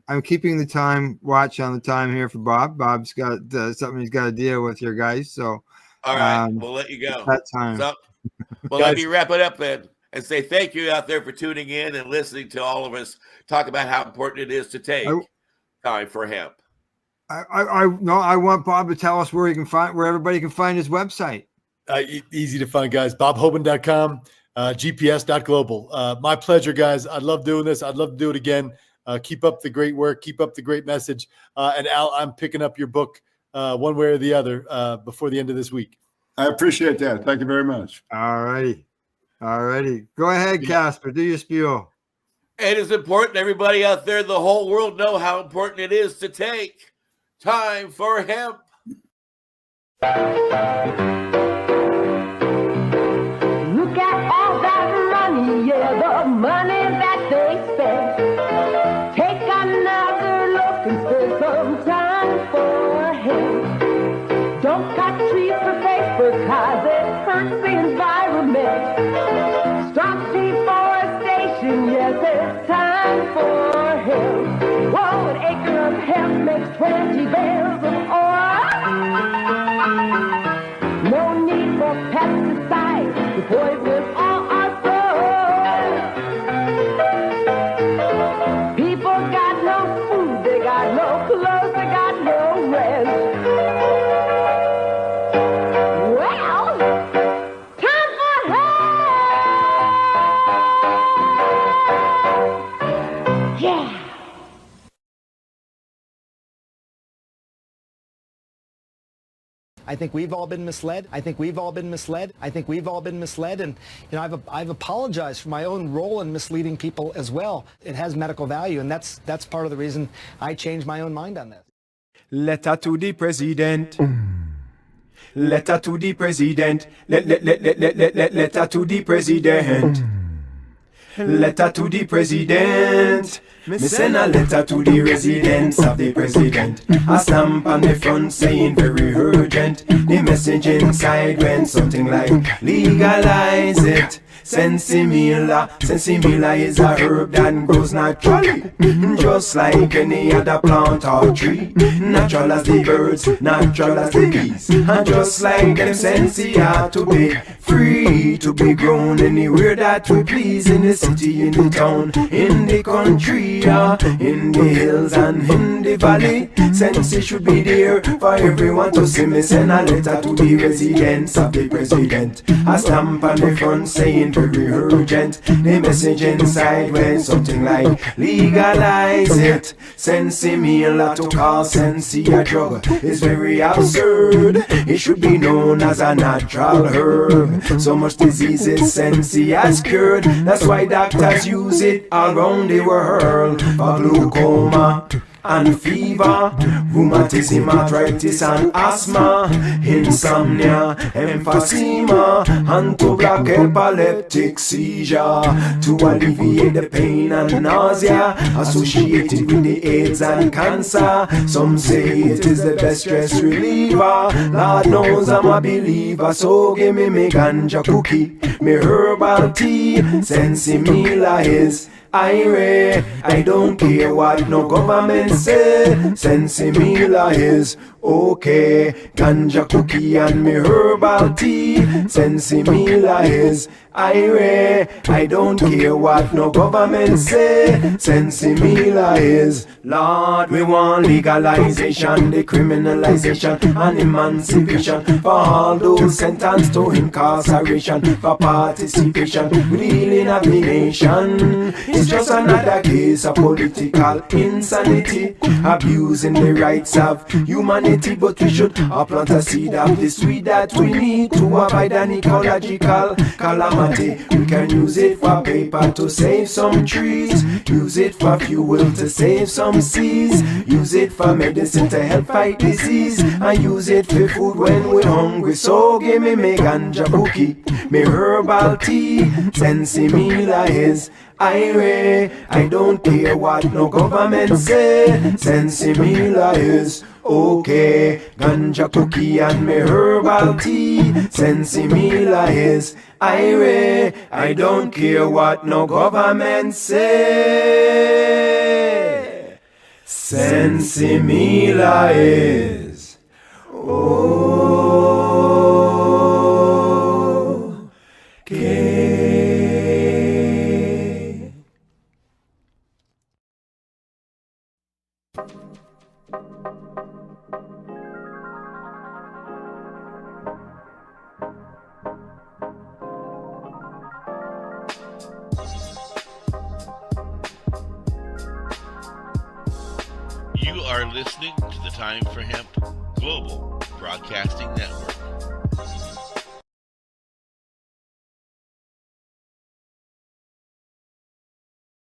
I'm keeping the time watch on the time here for Bob. Bob's got something he's got to deal with here, guys. So all right, we'll let you go. That time. So, let me wrap it up then and say thank you out there for tuning in and listening to all of us talk about how important it is to take time for hemp. I want Bob to tell us where everybody can find his website. Easy to find, guys. BobHoban.com. GPS.global. My pleasure, guys. I love doing this. I'd love to do it again. Keep up the great work. Keep up the great message. And Al, I'm picking up your book one way or the other before the end of this week. I appreciate that. Thank you very much. All righty. Go ahead, Casper. Do your spiel. It is important everybody out there in the whole world know how important it is to take time for hemp. The money that they spend. Take another look and spend some time for him. Don't cut trees for paper, cause it hurts the environment. Stop deforestation. planting, yes, it's time for hemp. Whoa, an acre of hemp makes 20 bales of oil. No need for pesticides to poison all our soil. People got no food, they got no clothes, they got no rent. Well, time for hemp! Yeah! I think we've all been misled. I think we've all been misled. I think we've all been misled. And I've apologized for my own role in misleading people as well. It has medical value, and that's part of the reason I changed my own mind on this. Letter to the president. Letter to the president. Letter to the president. Letter to the president. Me send a letter to the residents of the president. A stamp on the front saying very urgent. The message inside went something like legalize it. Sensimilla is a herb that grows naturally, just like any other plant or tree. Natural as the birds, natural as the bees, and just like them sensi are to be free to be grown anywhere that we please, in the city, in the town, in the country, in the hills and in the valley. Sensi should be there for everyone to see. Me send a letter to the residents of the president. A stamp on the front saying very urgent. The message inside went something like legalize it. Sensimilla to call sensi a drug is very absurd. It should be known as a natural herb. So much diseases sensi has cured. That's why doctors use it around the world for glaucoma and fever, rheumatism, arthritis and asthma, insomnia, emphysema, and to block epileptic seizure, to alleviate the pain and nausea associated with the AIDS and cancer. Some say it is the best stress reliever. Lord knows I'm a believer, so give me ganja cookie, me herbal tea. Sensimilla is I don't care what no government say. Sensimilla is okay. Ganja cookie and me herbal tea. Sensimilla is I don't care what no government say. Sensimilla is Lord, we want legalization, decriminalization and emancipation for all those sentenced to incarceration for participation with the healing of the nation. It's just another case of political insanity, abusing the rights of humanity. But we should plant a seed of the sweet that we need to avoid an ecological calamity. We can use it for paper to save some trees, use it for fuel to save some seas, use it for medicine to help fight disease, and use it for food when we're hungry. So give me ganja cookie, me herbal tea. Sensimilla is I don't care what no government say. Sensimilla is okay. Ganja cookie and me herbal tea. Sensimilla is I don't care what no government say. Sensimilla is okay. You are listening to the Time for Hemp Global Broadcasting Network.